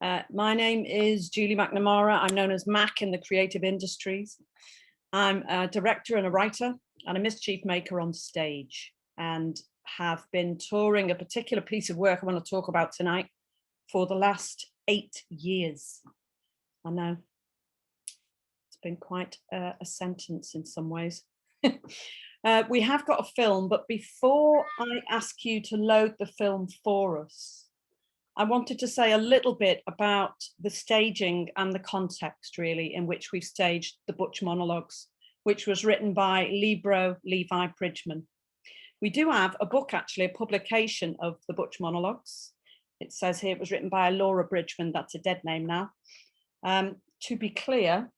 My name is Julie McNamara. I'm known as Mac in the creative industries. I'm a director and a writer and a mischief maker on stage, and have been touring a particular piece of work I want to talk about tonight for the last 8 years. I know it's been quite a sentence in some ways. We have got a film, but before I ask you to load the film for us, I wanted to say a little bit about the staging and the context, really, in which we've staged the Butch Monologues, which was written by Libro Levi Bridgman. We do have a book, actually, a publication of the Butch Monologues. It says here it was written by Laura Bridgman. That's a dead name now. To be clear,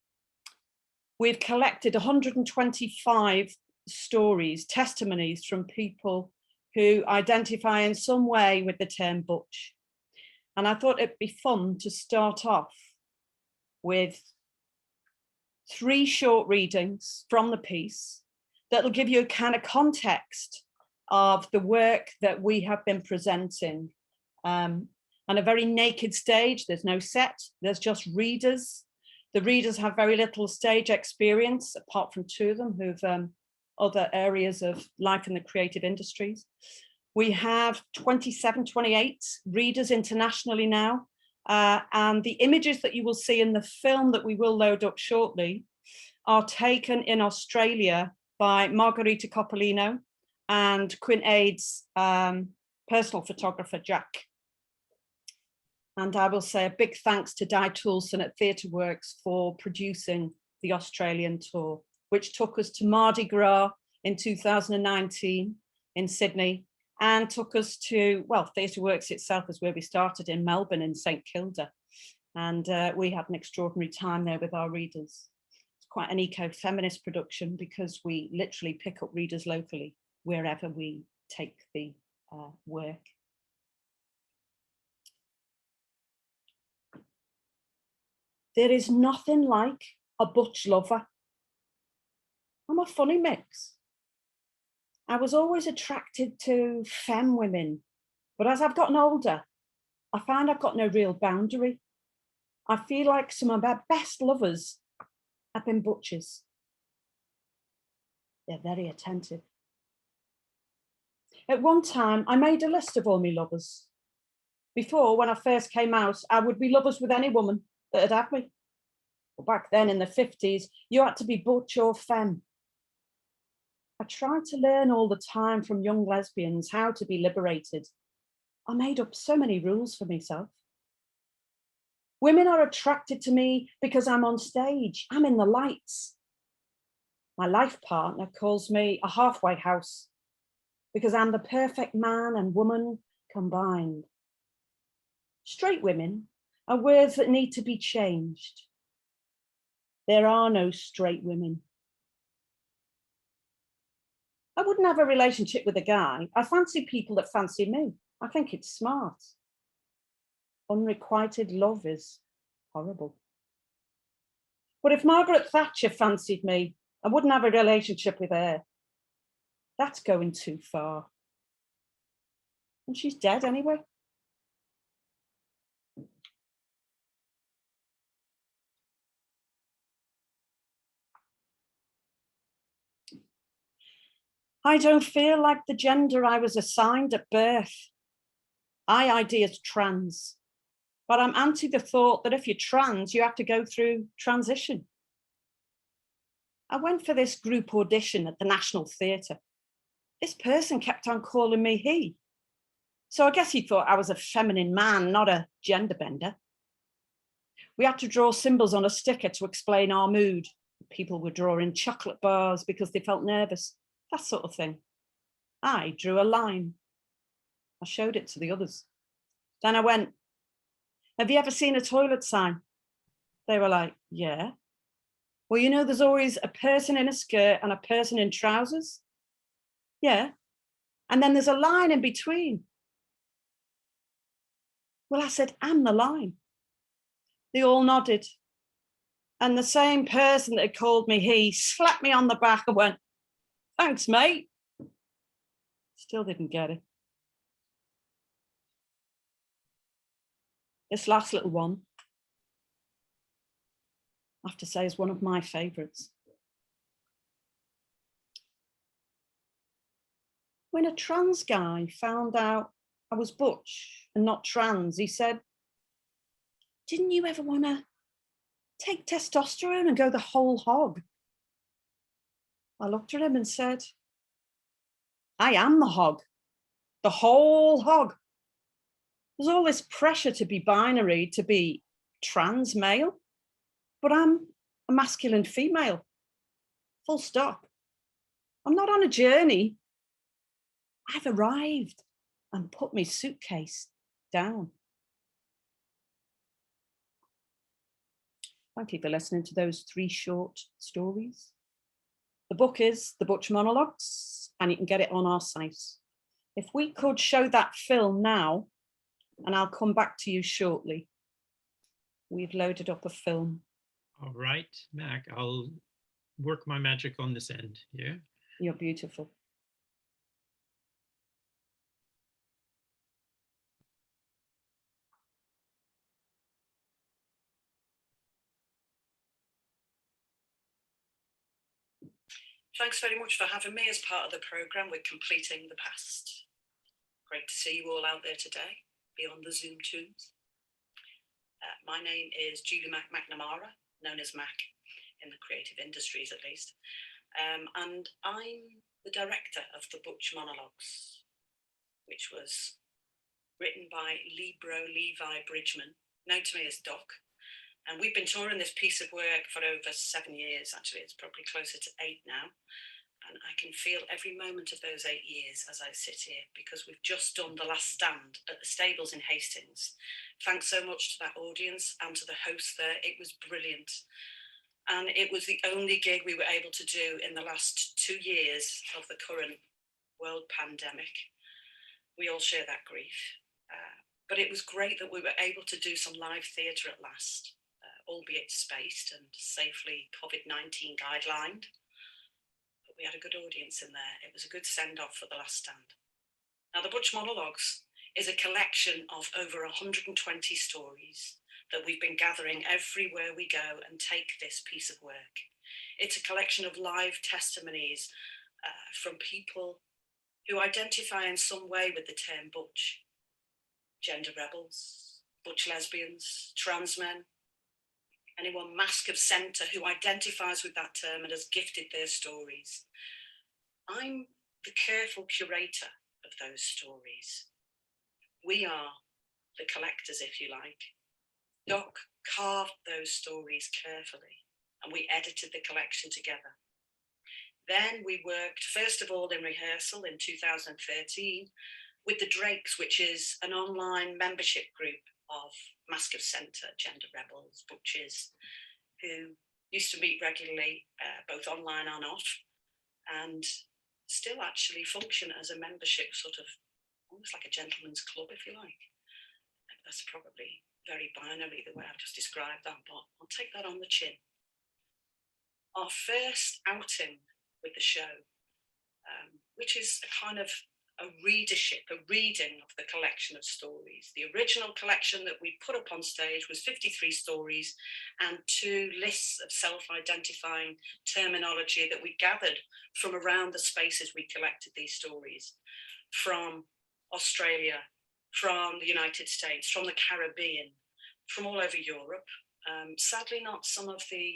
we've collected 125 stories, testimonies from people who identify in some way with the term Butch. And I thought it'd be fun to start off with 3 short readings from the piece that'll give you a kind of context of the work that we have been presenting. On a very naked stage, there's no set, there's just readers. The readers have very little stage experience, apart from 2 of them who've other areas of life in the creative industries. We have 27, 28 readers internationally now. And the images that you will see in the film that we will load up shortly are taken in Australia by Margarita Coppolino and Quint Aid's personal photographer, Jack. And I will say a big thanks to Di Toulson at Theatre Works for producing the Australian tour, which took us to Mardi Gras in 2019 in Sydney, and took us to, well, Theatre Works itself is where we started, in Melbourne in St Kilda. And we had an extraordinary time there with our readers. It's quite an eco-feminist production because we literally pick up readers locally wherever we take the work. There is nothing like a butch lover. I'm a funny mix. I was always attracted to femme women, but as I've gotten older, I find I've got no real boundary. I feel like some of my best lovers have been butches. They're very attentive. At one time, I made a list of all my lovers. Before, when I first came out, I would be lovers with any woman that had had me. But back then in the 50s, you had to be butch or femme. I tried to learn all the time from young lesbians how to be liberated. I made up so many rules for myself. Women are attracted to me because I'm on stage, I'm in the lights. My life partner calls me a halfway house because I'm the perfect man and woman combined. Straight women are words that need to be changed. There are no straight women. I wouldn't have a relationship with a guy. I fancy people that fancy me. I think it's smart. Unrequited love is horrible. But if Margaret Thatcher fancied me, I wouldn't have a relationship with her. That's going too far. And she's dead anyway. I don't feel like the gender I was assigned at birth. I ID as trans, but I'm anti the thought that if you're trans, you have to go through transition. I went for this group audition at the National Theatre. This person kept on calling me he. So I guess he thought I was a feminine man, not a gender bender. We had to draw symbols on a sticker to explain our mood. People were drawing chocolate bars because they felt nervous, that sort of thing. I drew a line. I showed it to the others. Then I went, have you ever seen a toilet sign? They were like, yeah. Well, you know, there's always a person in a skirt and a person in trousers. Yeah. And then there's a line in between. Well, I said, I'm the line. They all nodded. And the same person that had called me he slapped me on the back and went, thanks, mate. Still didn't get it. This last little one, I have to say, is one of my favourites. When a trans guy found out I was butch and not trans, he said, "Didn't you ever want to take testosterone and go the whole hog?" I looked at him and said, "I am the hog, the whole hog. There's all this pressure to be binary, to be trans male, but I'm a masculine female, full stop. I'm not on a journey. I've arrived and put my suitcase down." Thank you for listening to those 3 short stories. The book is The Butch Monologues, and you can get it on our site. If we could show that film now, and I'll come back to you shortly. We've loaded up a film. All right, Mac, I'll work my magic on this end, yeah? You're beautiful. Thanks very much for having me as part of the programme with Completing the Past. Great to see you all out there today, beyond the Zoom tunes. My name is Julie McNamara, known as Mac in the creative industries at least. And I'm the director of The Butch Monologues, which was written by Levi Bridgman, known to me as Doc. And we've been touring this piece of work for over 7 years, actually. It's probably closer to 8 now. And I can feel every moment of those 8 years as I sit here, because we've just done The Last Stand at the Stables in Hastings. Thanks so much to that audience and to the host there. It was brilliant. And it was the only gig we were able to do in the last 2 years of the current world pandemic. We all share that grief. But it was great that we were able to do some live theatre at last, albeit spaced and safely COVID-19 guidelined. But we had a good audience in there. It was a good send-off for The Last Stand. Now, The Butch Monologues is a collection of over 120 stories that we've been gathering everywhere we go and take this piece of work. It's a collection of live testimonies from people who identify in some way with the term butch. Gender rebels, butch lesbians, trans men, anyone mask of centre who identifies with that term and has gifted their stories. I'm the careful curator of those stories. We are the collectors, if you like. Doc carved those stories carefully, and we edited the collection together. Then we worked, first of all, in rehearsal in 2013 with the Drakes, which is an online membership group of mask of centre, gender rebels, butches, who used to meet regularly, both online and off, and still actually function as a membership, sort of almost like a gentleman's club, if you like. That's probably very binary the way I've just described that, but I'll take that on the chin. Our first outing with the show, which is a kind of a readership, a reading of the collection of stories. The original collection that we put up on stage was 53 stories and 2 lists of self-identifying terminology that we gathered from around the spaces we collected these stories, from Australia, from the United States, from the Caribbean, from all over Europe. Sadly, not some of the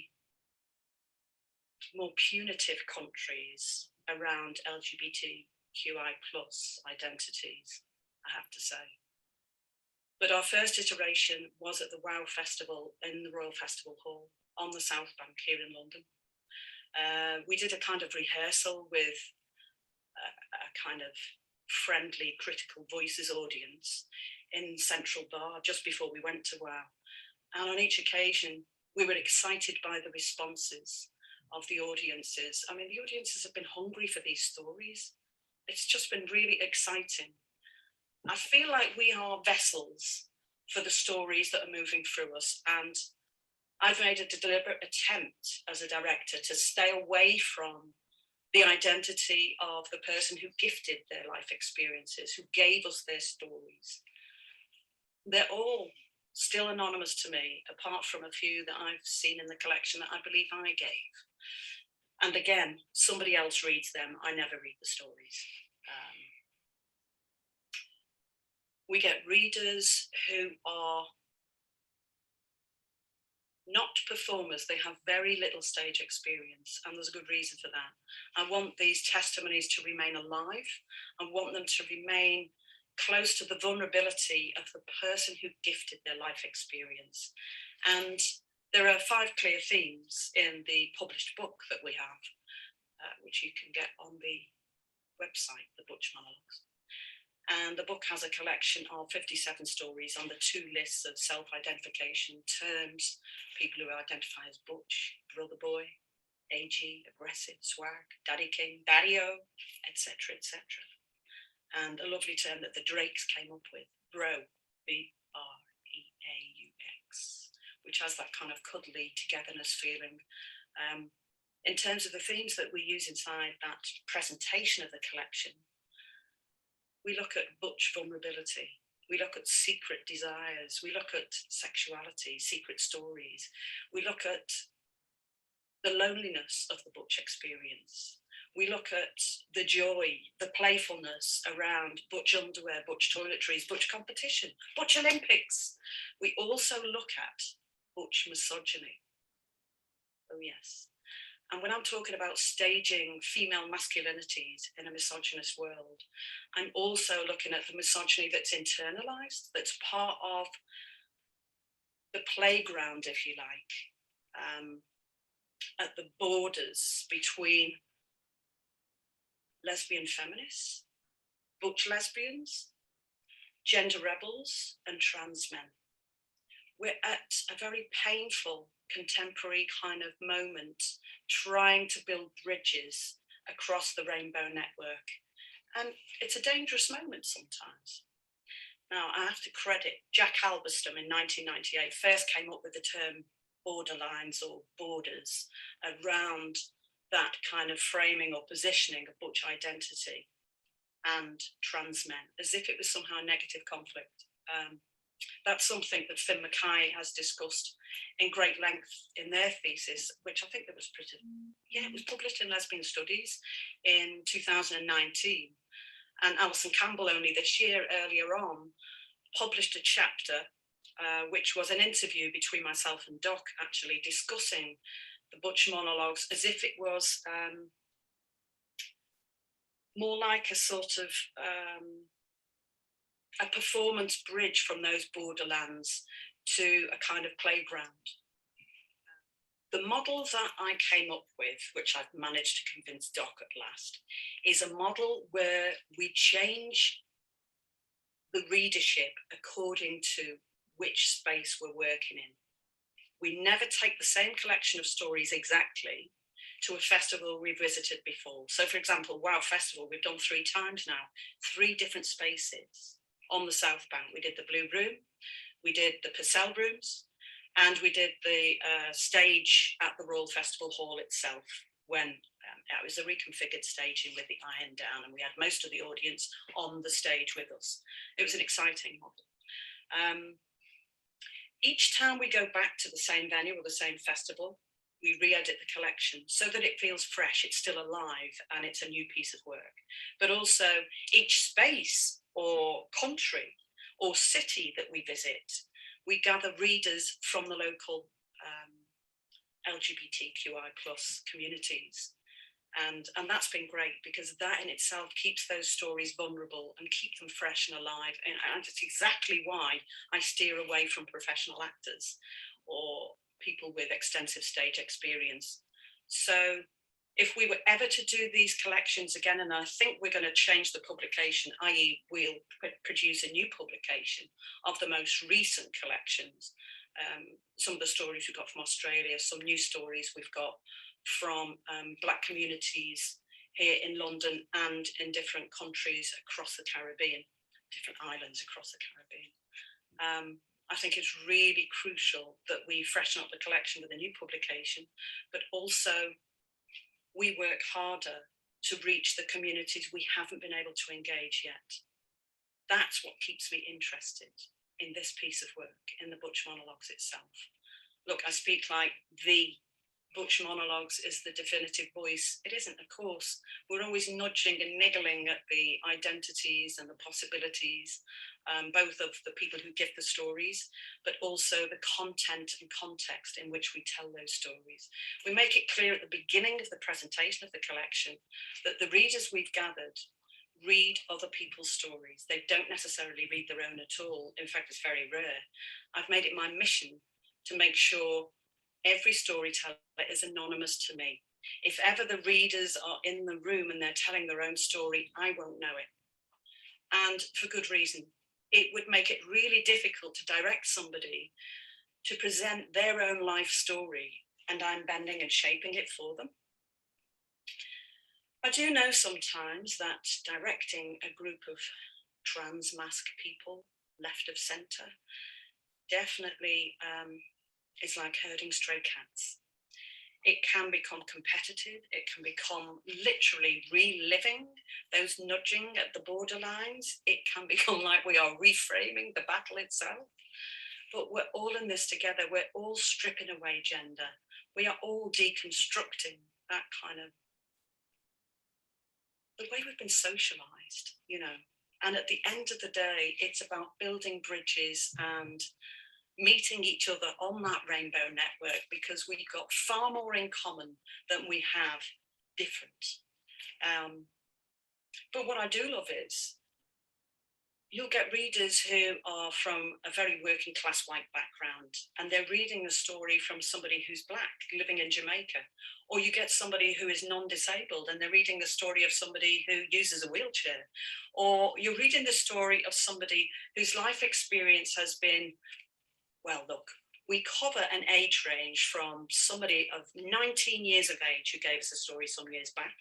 more punitive countries around LGBTQI plus identities, I have to say. But our first iteration was at the WOW Festival in the Royal Festival Hall on the South Bank here in London. We did a kind of rehearsal with a kind of friendly Critical Voices audience in Central Bar just before we went to WOW. And on each occasion, we were excited by the responses of the audiences. I mean, the audiences have been hungry for these stories. It's just been really exciting. I feel like we are vessels for the stories that are moving through us. And I've made a deliberate attempt as a director to stay away from the identity of the person who gifted their life experiences, who gave us their stories. They're all still anonymous to me, apart from a few that I've seen in the collection that I believe I gave. And again, somebody else reads them. I never read the stories. We get readers who are not performers. They have very little stage experience, and there's a good reason for that. I want these testimonies to remain alive. I want them to remain close to the vulnerability of the person who gifted their life experience. And there are 5 clear themes in the published book that we have, which you can get on the website, the Butch Monologues. And the book has a collection of 57 stories on the 2 lists of self-identification terms, people who identify as Butch, Brother Boy, AG, Aggressive, Swag, Daddy King, Daddy-O, etc., etc. And a lovely term that the Drakes came up with, Bro, B-R-E-A-U-X, which has that kind of cuddly togetherness feeling. In terms of the themes that we use inside that presentation of the collection, we look at butch vulnerability, we look at secret desires, we look at sexuality, secret stories, we look at the loneliness of the butch experience, we look at the joy, the playfulness around butch underwear, butch toiletries, butch competition, butch Olympics. We also look at butch misogyny. Oh yes. And when I'm talking about staging female masculinities in a misogynist world, I'm also looking at the misogyny that's internalized, that's part of the playground, if you like, at the borders between lesbian feminists, butch lesbians, gender rebels, and trans men. We're at a very painful contemporary kind of moment, trying to build bridges across the rainbow network. And it's a dangerous moment sometimes. Now, I have to credit Jack Halberstam in 1998 first came up with the term borderlines or borders around that kind of framing or positioning of butch identity and trans men, as if it was somehow a negative conflict. That's something that Finn Mackay has discussed in great length in their thesis, which I think that was pretty, it was published in Lesbian Studies in 2019. And Alison Campbell only this year, earlier on, published a chapter, which was an interview between myself and Doc, actually discussing the Butch Monologues as if it was more like a sort of a performance bridge from those borderlands to a kind of playground. The model that I came up with, which I've managed to convince Doc at last, is a model where we change the readership according to which space we're working in. We never take the same collection of stories exactly to a festival we've visited before. So for example, Wow Festival, we've done 3 times now, 3 different spaces on the South Bank. We did the Blue Room, we did the Purcell Rooms, and we did the stage at the Royal Festival Hall itself when it was a reconfigured staging with the iron down, and we had most of the audience on the stage with us. It was an exciting model. Each time we go back to the same venue or the same festival, we re-edit the collection so that it feels fresh, it's still alive, and it's a new piece of work. But also each space or country or city that we visit, we gather readers from the local LGBTQI+ communities. And that's been great, because that in itself keeps those stories vulnerable and keep them fresh and alive. And it's exactly why I steer away from professional actors or people with extensive stage experience. So if we were ever to do these collections again, and I think we're going to change the publication, i.e. we'll produce a new publication of the most recent collections, some of the stories we've got from Australia, some new stories we've got from Black communities here in London and in different countries across the Caribbean, different islands across the Caribbean. I think it's really crucial that we freshen up the collection with a new publication, but also we work harder to reach the communities we haven't been able to engage yet. That's what keeps me interested. in this piece of work, in the Butch Monologues itself. Look, I speak like the Butch Monologues is the definitive voice. It isn't, of course. We're always nudging and niggling at the identities and the possibilities, both of the people who give the stories, but also the content and context in which we tell those stories. We make it clear at the beginning of the presentation of the collection that the readers we've gathered read other people's stories. They don't necessarily read their own at all. In fact, it's very rare. I've made it my mission to make sure every storyteller is anonymous to me. If ever the readers are in the room and they're telling their own story, I won't know it. And for good reason. It would make it really difficult to direct somebody to present their own life story, and I'm bending and shaping it for them. I do know sometimes that directing a group of trans masked people, left of centre, definitely is like herding stray cats. It can become competitive. It can become literally reliving those nudging at the borderlines. It can become like we are reframing the battle itself. But we're all in this together. We're all stripping away gender. We are all deconstructing that kind of the way we've been socialized, you know. And at the end of the day, it's about building bridges and meeting each other on that rainbow network, because we've got far more in common than we have different. But what I do love is you'll get readers who are from a very working class white background, and they're reading a story from somebody who's Black living in Jamaica. Or you get somebody who is non-disabled and they're reading the story of somebody who uses a wheelchair. Or you're reading the story of somebody whose life experience has been, well, look, we cover an age range from somebody of 19 years of age who gave us a story some years back,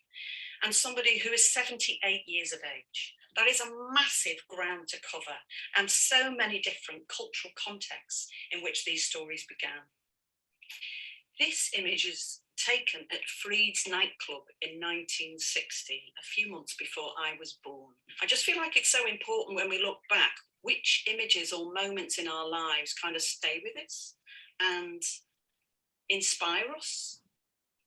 and somebody who is 78 years of age. That is a massive ground to cover, and so many different cultural contexts in which these stories began. This image is taken at Freed's nightclub in 1960, a few months before I was born. I just feel like it's so important when we look back, which images or moments in our lives kind of stay with us and inspire us.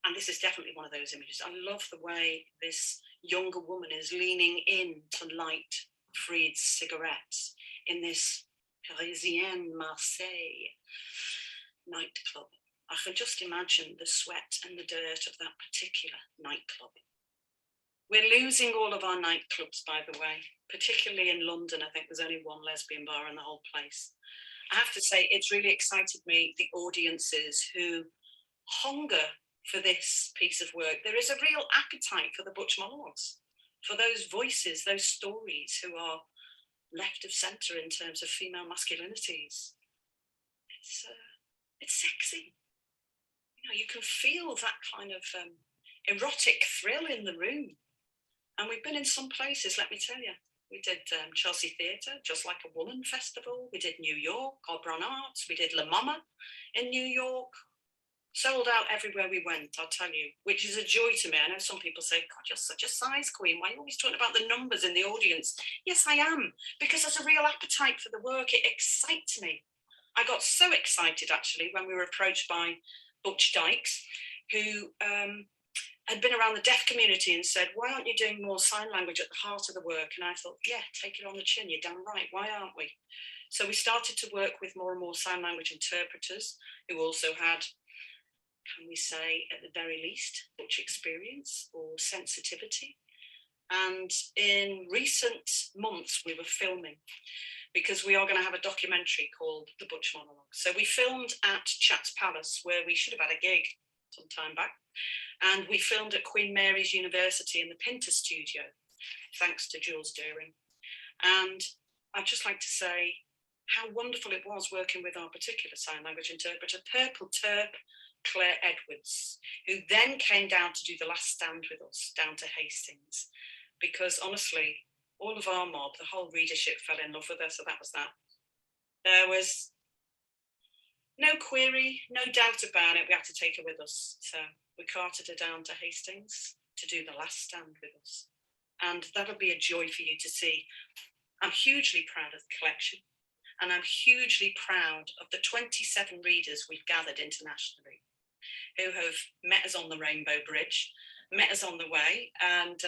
And this is definitely one of those images. I love the way this younger woman is leaning in to light Freed's cigarettes in this Parisienne Marseille nightclub. I can just imagine the sweat and the dirt of that particular nightclub. We're losing all of our nightclubs, by the way, particularly in London. I think there's only one lesbian bar in the whole place. I have to say, it's really excited me, the audiences who hunger for this piece of work. There is a real appetite for the Butch Monologues, for those voices, those stories who are left of centre in terms of female masculinities. It's sexy. You know, you can feel that kind of erotic thrill in the room. And we've been in some places, let me tell you. We did Chelsea Theatre, Just Like a Woman Festival. We did New York, Auburn Arts. We did La Mama in New York. Sold out everywhere we went, I'll tell you, which is a joy to me. I know some people say, God, you're such a size queen. Why are you always talking about the numbers in the audience? Yes, I am, because there's a real appetite for the work. It excites me. I got so excited, actually, when we were approached by Butch Dykes, who had been around the deaf community and said, why aren't you doing more sign language at the heart of the work? And I thought, yeah, take it on the chin. You're damn right. Why aren't we? So we started to work with more and more sign language interpreters who also had, can we say, at the very least, Butch experience or sensitivity. And in recent months, we were filming, because we are going to have a documentary called The Butch Monologue. So we filmed at Chats Palace, where we should have had a gig some time back. And we filmed at Queen Mary's University in the Pinter Studio, thanks to Jules Deering. And I'd just like to say how wonderful it was working with our particular sign language interpreter, Purple Turp Claire Edwards, who then came down to do the last stand with us, down to Hastings. Because honestly, all of our mob, the whole readership fell in love with her, so that was that. There was no query, no doubt about it, we had to take her with us. So we carted her down to Hastings to do the last stand with us. And that'll be a joy for you to see. I'm hugely proud of the collection. And I'm hugely proud of the 27 readers we've gathered internationally who have met us on the Rainbow Bridge, met us on the way, and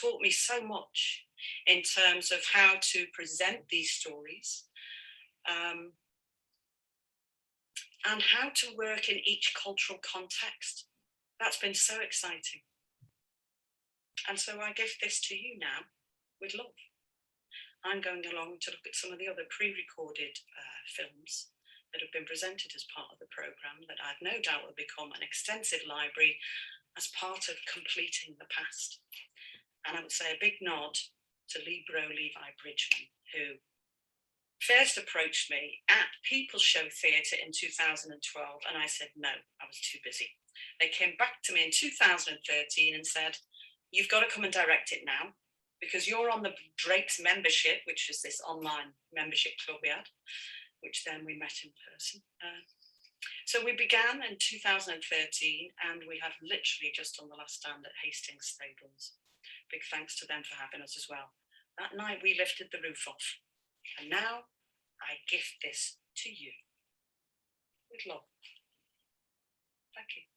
taught me so much in terms of how to present these stories and how to work in each cultural context. That's been so exciting. And so I give this to you now with love. I'm going along to look at some of the other pre-recorded films that have been presented as part of the programme that I've no doubt will become an extensive library as part of completing the past. And I would say a big nod to Levi Bridgman, who first approached me at People's Show Theatre in 2012, and I said no, I was too busy. They came back to me in 2013 and said, you've got to come and direct it now, because you're on the Drake's membership, which is this online membership club we had, which then we met in person. So we began in 2013, and we have literally just on the last stand at Hastings Stables. Big thanks to them for having us as well. That night we lifted the roof off, and now I gift this to you with love. Thank you.